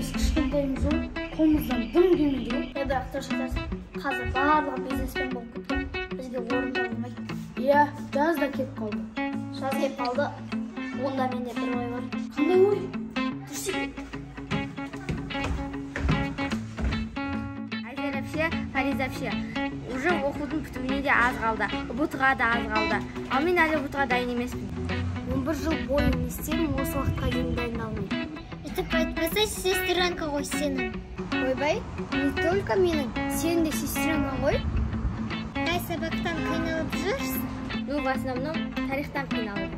біз кішкентайымыз ғой, қолымыздан дым келмейді ғой. Бірақ дұрыс айтасың, қазір барлығы бизнесмен болып кеткен, бізге орын табылмайды. Иә, жаз да келіп қалды. Жаз келіп қалды. Онда менде бір ой бар. Қандай ой? Айзер әпше, Фариза әпше, уже оқудың бітуіне де аз қалды, ұбытға да аз қалды. Ал мен әлі ұбытқа дайын емеспін. 11 жыл бойы не істедім, осы уақытқа дейін дайындалмайды. Өйтіп айтпаса, сестренка ғой сенің. Ойбай, не только менің, сен де сестренка ғой. Қай сабақтан қиналып жүрсің? Ну, в основном, тарихтан қиналып.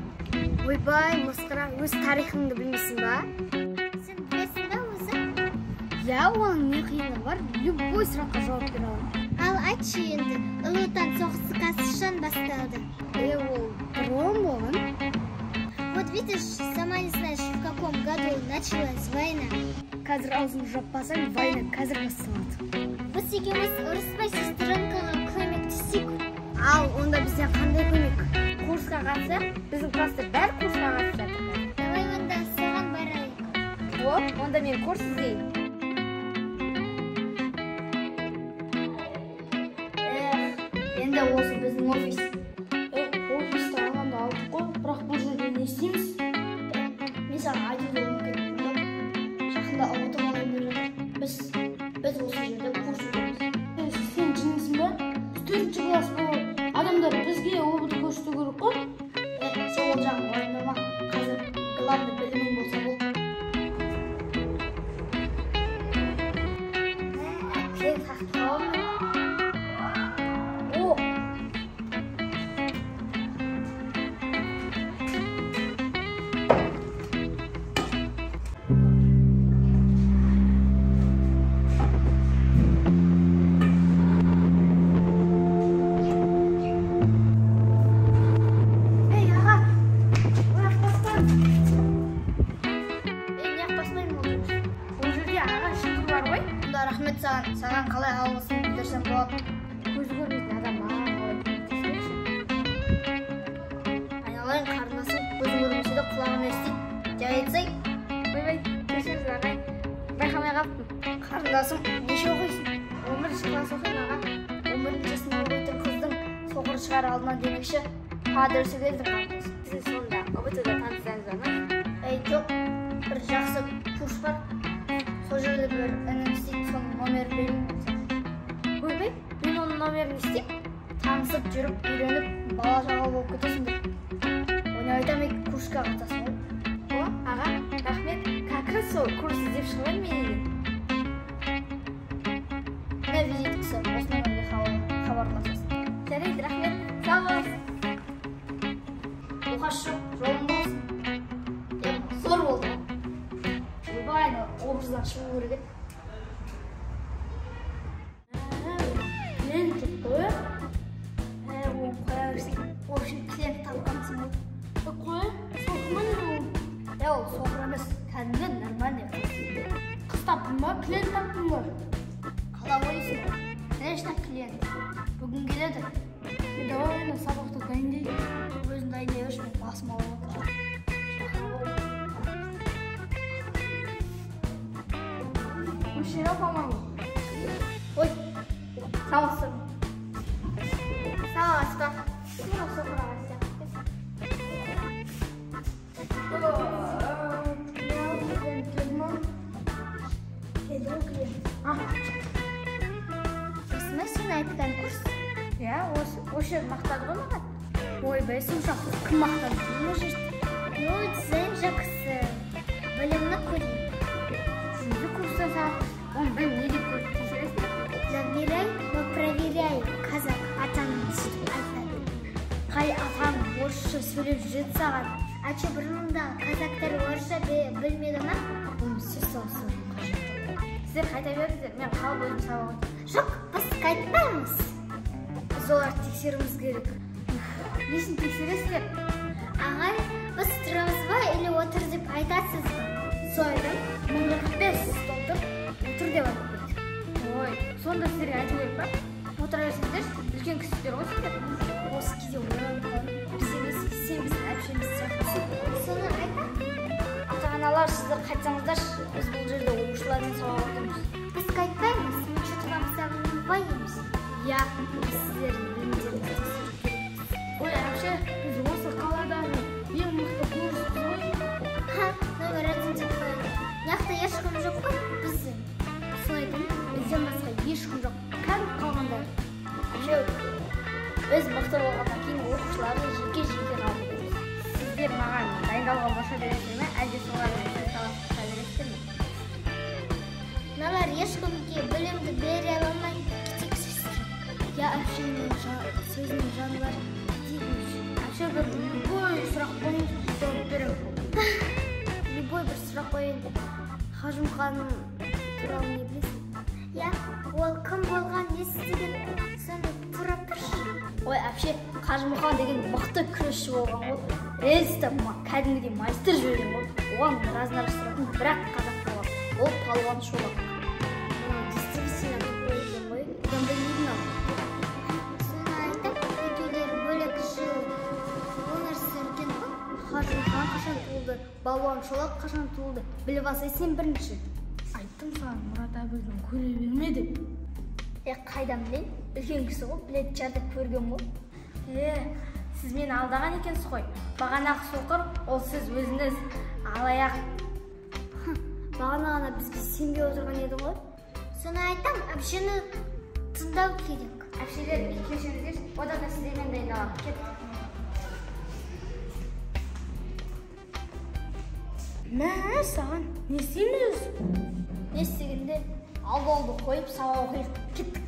Ойбай, мысқыра, өз тарихыңды білмейсің ба? Сен білесің ба өзі? Я, оның не қиыны бар, любой сұраққа жауап бере аламын. Ал айтшы енді, Ұлы Отан соғысы қашан басталды? Ол бұрын болған. Вот видишь, сама не знаешь, в каком году началась война. Қазір аузыңды жаппасаң, война қазір басталады. Біз екеуміз ұрыспай сестренкаға көмектесейік. Ал, онда бізден қандай көмек? Курсқа қатысып, біздің класста бәрі курсқа қатысып жатыр. Давай онда соған барайық. Онда мен курс іздейін. Енді осы біздің офис. Офисті алғанда алдық қой, бірақ бұл жерде не істейміз? Мен саған айтуды мүмкін. Жақында ұмытып алайын деп жатыр. Біз осы жерде курс өтеміз. Сен жынысың ба? 4-ші класс болып, адамдар бізге ұбытты көрсету керек қой. Сен ол жағын уайымдама. Қазір главный білімің болса болды. Сен сақтауым. Рахмет саған қалай алғысын білдірсем болады. Көзі көрмейтін адам маған қалай көмектеспекші. Айналайын қарындасым, көзі көрмесе де құлағын естиді. Жай айтсай. Ойбай, кешіріңіз ағай. Байқамай қалыппын. Қарындасым, неше оқисың? 11-ші класс оқимын аға. 11-ші сынып оқитын қыздың соқыр шығар алдынан демекші. Қадірсі келді қарындасым. Сіз сонда ұбытыда танысаңыз ба? Жоқ, бір жақсы курс бар. Сол жерде бір інім істейді, соның номерін берейін. Ойбай, мен оның номерін істеймін. Танысып жүріп, үйреніп, бала шағалы болып кетесіңдер. Оны айтамын, курсқа қатасың ғой. Аға, рахмет. Как раз сол курс іздеп шығып мен едім. Міне визиткасы, осы номерге хабарласасың. Жарайды, рахмет. Сау болыңыз. Оқасы жоқ, жолың болсын. Зор болды. Ойбай, образдан шығу керек еді. Клиент жоқ қой. Оны қоя берсең. В общем, клиент тапқансың ғой. Қой, соқыр ма не ол? Ол соқыр емес, кәдімгі нормальный қыз. Қыз таптың ба, клиент таптың ба? Қалай ойлайсың ғой? Конечно, клиент. Бүгін келеді. Давай оны сабақты дайындайық. Өзін дайындай берші, мен басым алып отырмын. Мужчина, по-моему. Ой, саламатсың. Саламатсыздар. Мен осы құраға Осы ма сен айтқан курс? Иә, осы жер мақтады ғой маған. Ойбай, сонша кім мақтады? Ну, дизайн жақсы. Білімні көрейін. Сізді курстан сабақ. Оны білім не деп көріп тексересің? Забирай, но проверяй. Қазақ атаның сөйтіп айтады. Қай атаң орысша сөйлеп жүреді саған? Ачы бұрындағы қазақтар орысша білмеді ма? Оны сіз салсын. Сіздер қайта беріңіздер, мен қалып өзім сабақ өтемін. Жоқ, біз қайтпаймыз. Біз оларды тексеруіміз керек. Несін тексересіздер? Ағай, біз тұрамыз ба или отыр деп айтасыз ба? Сойдың 1045 толтыр, отыр деп айтып кетті. Ой, сонда сіздерге айту керек па? Отыра берсеңдер, үлкен кісілер ғой сіздер. Осы кезде ойланып қалдым. Біз емес, сен біздің әпшеміз сияқтысың. Соны айта. Ата-аналар, сіздер қайтсаңыздар, біз бұл жерде оқушылар балалармен сабақ оқимыз. Біз қайтпаймыз, мы что-то вам боимся. Иә, сіздердің білімдеріңізді тексеру керекпіз. Ой, әпше, біз осы қаладағы ең мықты курспыз ғой. Номер 1 деп қояды. Яқта ешкім жоқ қой, біз. Солайдың, бізден басқа ешкім жоқ. Кәдімгі қалғандар. Әпше, біз мықты болғаннан кейін оқушыларды жеке-жеке қабылдаймыз. Сіздер маған дайындалуға боша бересіздер ме, әлде солардың талапқа бересіздер ме? Мыналар ешкімге білімді бере алмай кетексіздер. Я әпшенің сөзінің жаны бар дейміз. Әпше, бір любой сұрақ қойыңыз, жауап беремін. Любой бір сұрақ қойын. Қажымұқан туралы не білесің? Я, ол кім болған, не істеген, соны тура тұршы. Ой, әпше, Қажымұқан деген мықты күресші болған ғой. Рельсті кәдімгідей майстер жіберген ғой. Оған разынар сұрақтың бірақ қазақ болған. Ол палуан Шолақ. Действительно болған ғой. Одан білмейді ау. Соны айтып, екеулері бөлек жыл өмір сүрген ғой. Қажымұқан қашан туылды, палуан Шолақ қашан туылды. Біліп алсай сен бірінші. Айттым саған, Мұрат әбілдің көре бермеді. Қайдан білейін? Үлкен кісі ғой, білет жарды көрген ғой. Сіз мені алдаған екенсіз ғой. Бағанағы соқыр, ол сіз өзіңіз алаяқ. Бағана ғана бізге сенбей отырған еді ғой. Соны айтам, әпшені тыңдау керек. Әпшелер, кешіріңіздер, одан да сіздермен дайындаламын. Кет. Мә, саған не істейміз? Не істегенде алды қойып сабақ оқиық. Кеттік.